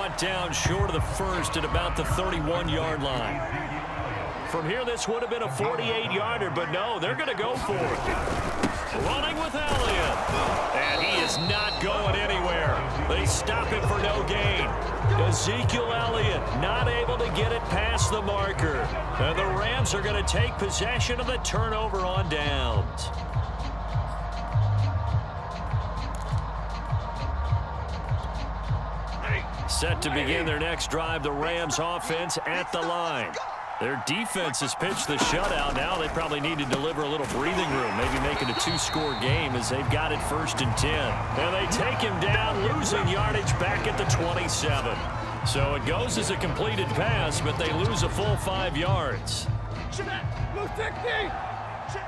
brought down short of the first at about the 31-yard line. From here, this would have been a 48-yarder, but no, they're going to go for it. Running with Elliott. And he is not going anywhere. They stop him for no gain. Ezekiel Elliott not able to get it past the marker. And the Rams are going to take possession of the turnover on downs. Set to begin their next drive, the Rams offense at the line. Their defense has pitched the shutout. Now they probably need to deliver a little breathing room, maybe make it a two-score game as they've got it 1st and 10. And they take him down, losing yardage back at the 27. So it goes as a completed pass, but they lose a full 5 yards. Move 60. 70.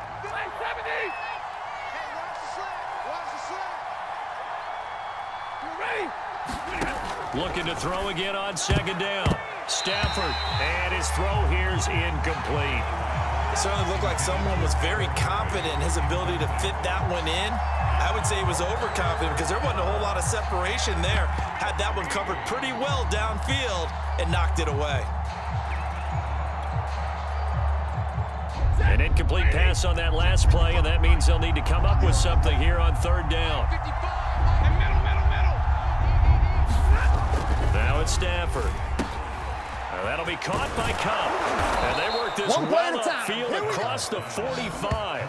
Looking to throw again on 2nd down. Stafford, and his throw here is incomplete. It certainly looked like someone was very confident in his ability to fit that one in. I would say he was overconfident because there wasn't a whole lot of separation there. Had that one covered pretty well downfield and knocked it away. An incomplete pass on that last play, and that means they'll need to come up with something here on 3rd down. Now it's Stafford. That'll be caught by Cup. And they work this well upfield across the 45.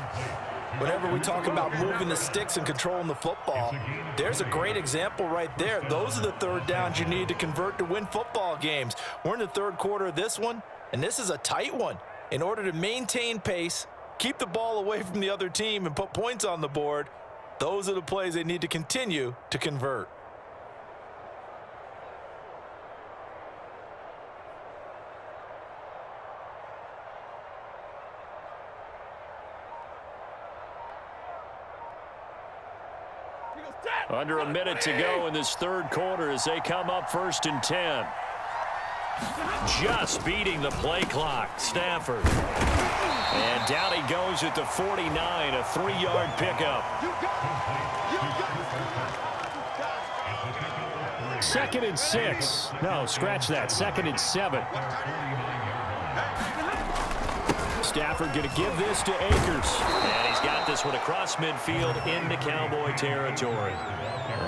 Whenever we talk about moving the sticks and controlling the football, there's a great example right there. Those are the 3rd downs you need to convert to win football games. We're in the 3rd quarter of this one, and this is a tight one. In order to maintain pace, keep the ball away from the other team, and put points on the board, those are the plays they need to continue to convert. Under a minute to go in this 3rd quarter as they come up 1st and 10. Just beating the play clock, Stafford. And down he goes at the 49, a 3-yard pickup. 2nd and 6. No, scratch that. 2nd and 7. Stafford going to give this to Akers. And he's got this one across midfield into Cowboy territory.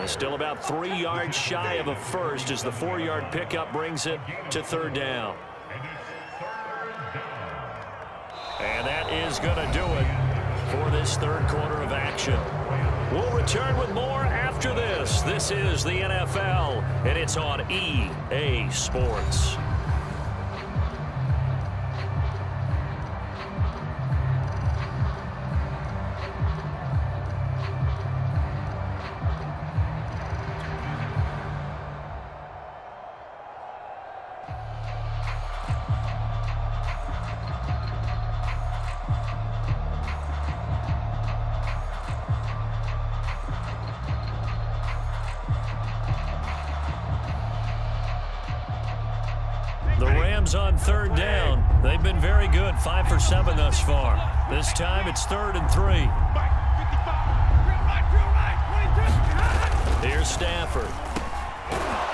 Still about 3 yards shy of a first as the 4-yard pickup brings it to 3rd down. And that is going to do it for this 3rd quarter of action. We'll return with more after this. This is the NFL, and it's on EA Sports. On 3rd down. They've been very good, 5 for 7 thus far. This time it's 3rd and 3. Here's Stafford.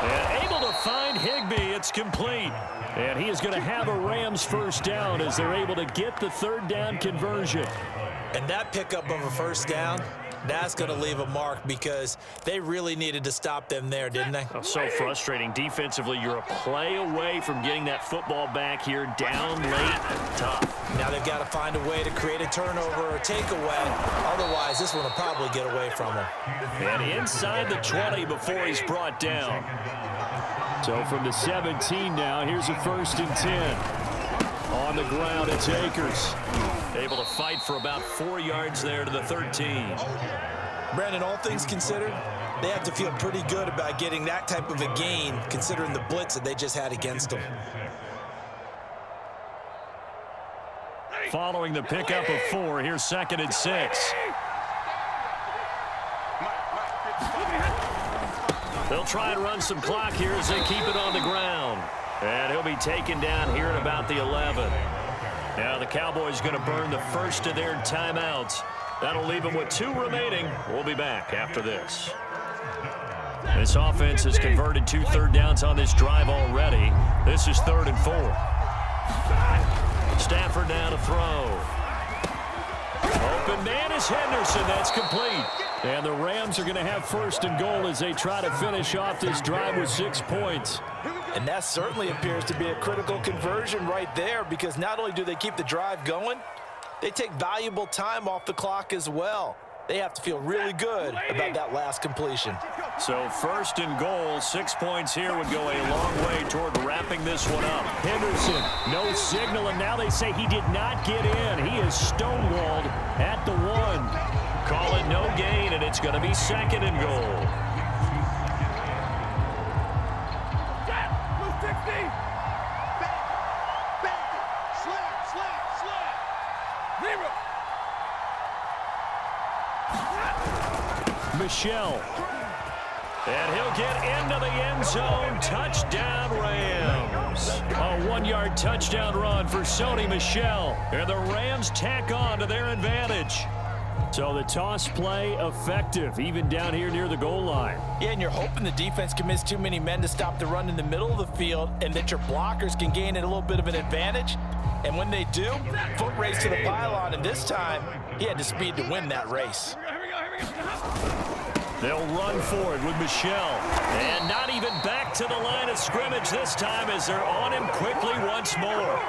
And able to find Higbee. It's complete. And he is going to have a Rams 1st down as they're able to get the 3rd down conversion. And that pickup of a 1st down, that's going to leave a mark because they really needed to stop them there, didn't they? Oh, so frustrating. Defensively, you're a play away from getting that football back here down late. Tough. Now they've got to find a way to create a turnover or takeaway. Otherwise, this one will probably get away from them. And inside the 20 before he's brought down. So from the 17 now, here's a 1st and 10. On the ground, it's Akers. Able to fight for about 4 yards there to the 13. Brandon, all things considered, they have to feel pretty good about getting that type of a gain considering the blitz that they just had against them. Following the pickup of 4, here's 2nd and 6. They'll try and run some clock here as they keep it on the ground. And he'll be taken down here at about the 11. Now the Cowboys going to burn the first of their timeouts. That'll leave them with 2 remaining. We'll be back after this. This offense has converted 2 third downs on this drive already. This is 3rd and 4. Stafford now to throw. Open man is Henderson. That's complete. And the Rams are going to have 1st and goal as they try to finish off this drive with 6 points. And that certainly appears to be a critical conversion right there, because not only do they keep the drive going, they take valuable time off the clock as well. They have to feel really good about that last completion. So 1st and goal, 6 points here would go a long way toward wrapping this one up. Henderson, no signal, and now they say he did not get in. He is stonewalled at the 1. Call it no gain, and it's going to be 2nd and goal. Michelle. And he'll get into the end zone. Touchdown, Rams. A 1-yard touchdown run for Sony Michel. And the Rams tack on to their advantage. So the toss play effective, even down here near the goal line. Yeah, and you're hoping the defense can miss too many men to stop the run in the middle of the field, and that your blockers can gain a little bit of an advantage. And when they do, foot race to the pylon, and this time, he had the speed to win that race. They'll run for it with Michel. And not even back to the line of scrimmage this time as they're on him quickly once more.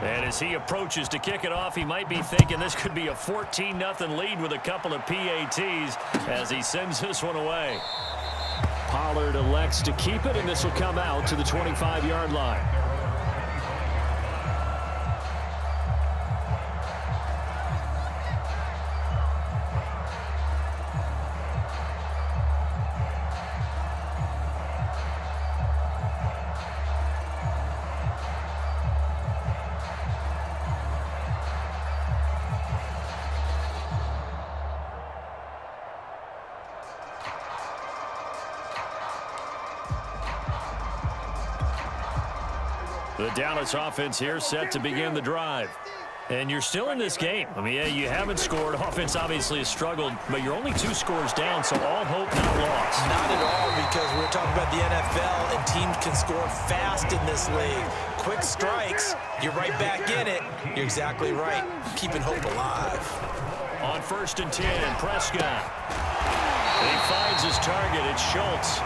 And as he approaches to kick it off, he might be thinking this could be a 14-0 lead with a couple of PATs as he sends this one away. Pollard elects to keep it, and this will come out to the 25-yard line. The Dallas offense here set to begin the drive. And you're still in this game. I mean, yeah, you haven't scored. Offense obviously has struggled, but you're only 2 scores down, so all hope not lost. Not at all, because we're talking about the NFL, and teams can score fast in this league. Quick strikes, you're right back in it. You're exactly right. Keeping hope alive. On 1st and 10, Prescott. He finds his target. It's Schultz.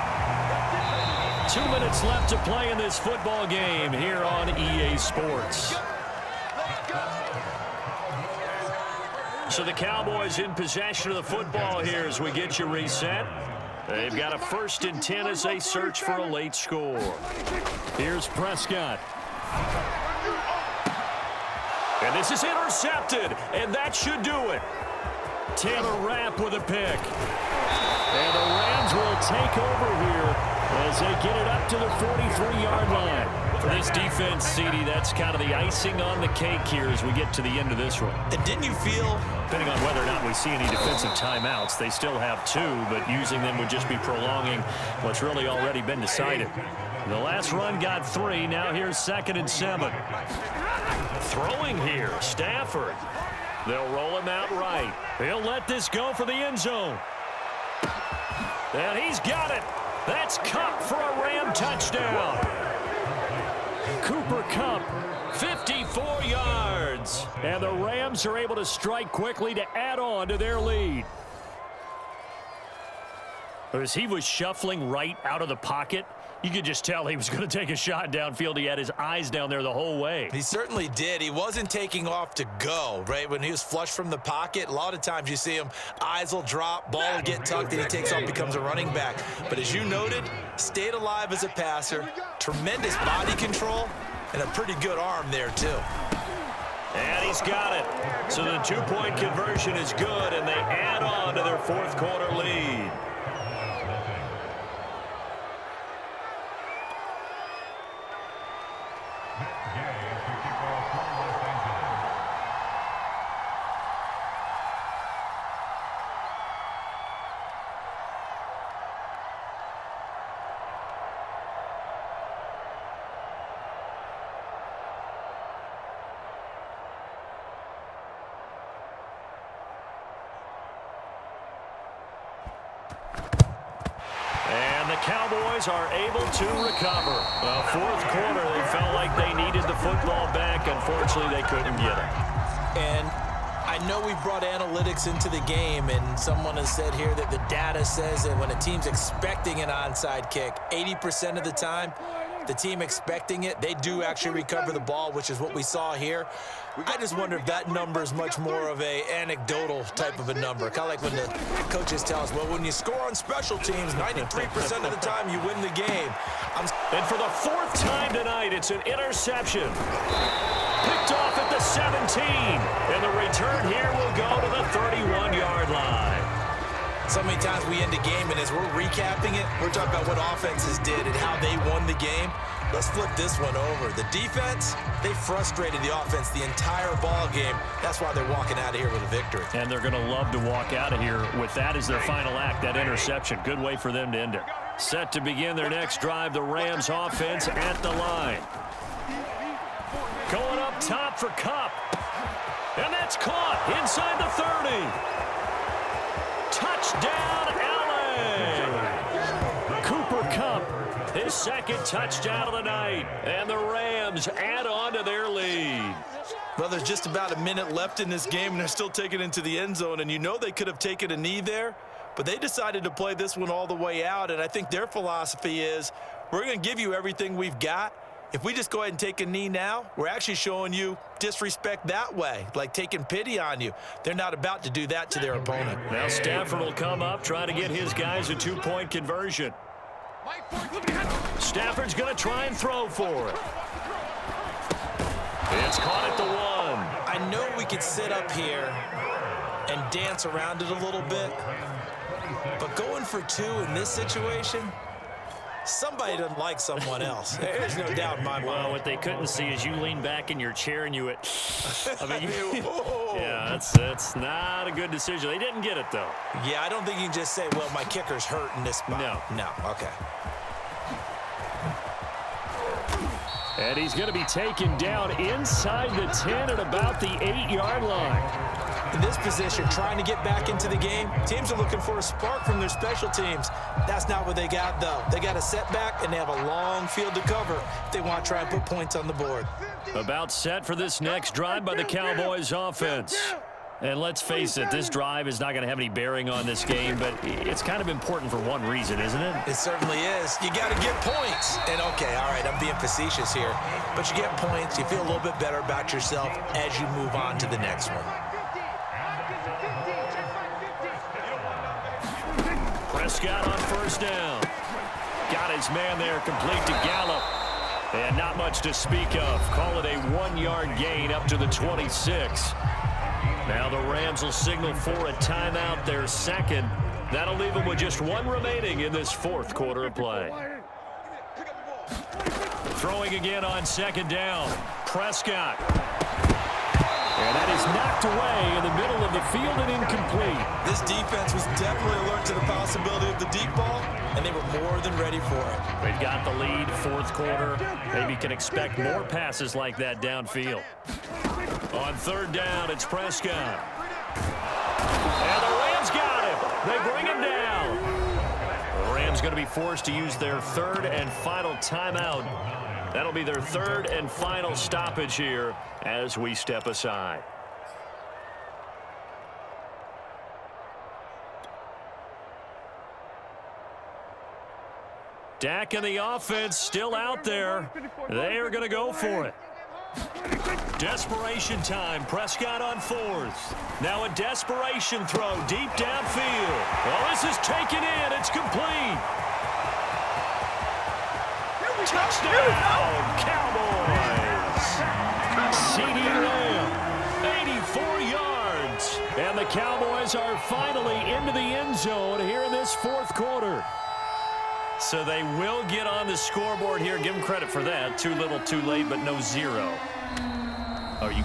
2 minutes left to play in this football game here on EA Sports. So the Cowboys in possession of the football here as we get you reset. They've got a 1st and 10 as they search for a late score. Here's Prescott. And this is intercepted, and that should do it. Taylor Rapp with a pick. And the Rams will take over here as they get it up to the 43-yard line. For this defense, CD, that's kind of the icing on the cake here as we get to the end of this one. And didn't you feel, depending on whether or not we see any defensive timeouts, they still have 2, but using them would just be prolonging what's really already been decided. The last run got 3. Now here's 2nd and 7. Throwing here, Stafford. They'll roll him out right. He'll let this go for the end zone. And he's got it. That's Kupp for a Ram touchdown. Cooper Kupp, 54 yards. And the Rams are able to strike quickly to add on to their lead. As he was shuffling right out of the pocket, you could just tell he was going to take a shot downfield. He had his eyes down there the whole way. He certainly did. He wasn't taking off to go, right? When he was flush from the pocket, a lot of times you see him, eyes will drop, ball will get tucked, and he takes off, becomes a running back. But as you noted, stayed alive as a passer, tremendous body control, and a pretty good arm there, too. And he's got it. So the 2-point conversion is good, and they add on to their 4th quarter lead. Cowboys are able to recover. Well, fourth quarter, they felt like they needed the football back. Unfortunately, they couldn't get it. And I know we brought analytics into the game, and someone has said here that the data says that when a team's expecting an onside kick, 80% of the time, the team expecting it, they do actually recover the ball, which is what we saw here. I just wonder if that number is much more of a anecdotal type of a number. Kind of like when the coaches tell us, well, when you score on special teams, 93% of the time you win the game. And for the fourth time tonight, it's an interception. Picked off at the 17. And the return here will go to the 31-yard line. So many times we end a game, and as we're recapping it, we're talking about what offenses did and how they won the game. Let's flip this one over. The defense, they frustrated the offense the entire ball game. That's why they're walking out of here with a victory. And they're going to love to walk out of here with that as their final act, that interception. Good way for them to end it. Set to begin their next drive, the Rams offense at the line. Going up top for Kupp. And that's caught inside the 30. Touchdown, LA! Cooper Kupp, his second touchdown of the night. And the Rams add on to their lead. Well, there's just about a minute left in this game, and they're still taking it into the end zone. And you know they could have taken a knee there, but they decided to play this one all the way out. And I think their philosophy is, we're going to give you everything we've got. If we just go ahead and take a knee now, we're actually showing you disrespect that way, like taking pity on you. They're not about to do that to their opponent. Now Stafford will come up, try to get his guys a two-point conversion. Stafford's going to try and throw for it. It's caught at the 1. I know we could sit up here and dance around it a little bit, but going for 2 in this situation, somebody doesn't like someone else. There's no doubt in my mind. Well, what they couldn't see is you lean back in your chair and you went, yeah, that's not a good decision. They didn't get it, though. Yeah, I don't think you can just say, well, my kicker's hurt in this spot. No, okay. And he's going to be taken down inside the 10 at about the 8-yard line. In this position, trying to get back into the game, teams are looking for a spark from their special teams. That's not what they got, though. They got a setback, and they have a long field to cover if they want to try and put points on the board. About set for this next drive by the Cowboys offense. And let's face it, this drive is not going to have any bearing on this game, but it's kind of important for one reason, isn't it? It certainly is. You got to get points. And, okay, all right, I'm being facetious here. But you get points, you feel a little bit better about yourself as you move on to the next one. Prescott on first down. Got his man there, complete to Gallup. And not much to speak of. Call it a 1-yard gain up to the 26. Now the Rams will signal for a timeout, their second. That'll leave them with just 1 remaining in this fourth quarter of play. Throwing again on second down. Prescott. And that is knocked away in the middle of the field and incomplete. This defense was definitely alert to the possibility of the deep ball, and they were more than ready for it. They've got the lead, fourth quarter. Maybe can expect more passes like that downfield. On third down, it's Prescott. And the Rams got him. They bring him down. The Rams going to be forced to use their third and final timeout. That'll be their third and final stoppage here as we step aside. Dak and the offense still out there. They are going to go for it. Desperation time. Prescott on fourth. Now a desperation throw deep downfield. Well, this is taken in. It's complete. Touchdown, Cowboys. CeeDee Lamb, 84 yards. And the Cowboys are finally into the end zone here in this fourth quarter. So they will get on the scoreboard here. Give them credit for that. Too little, too late, but no 0. Oh, you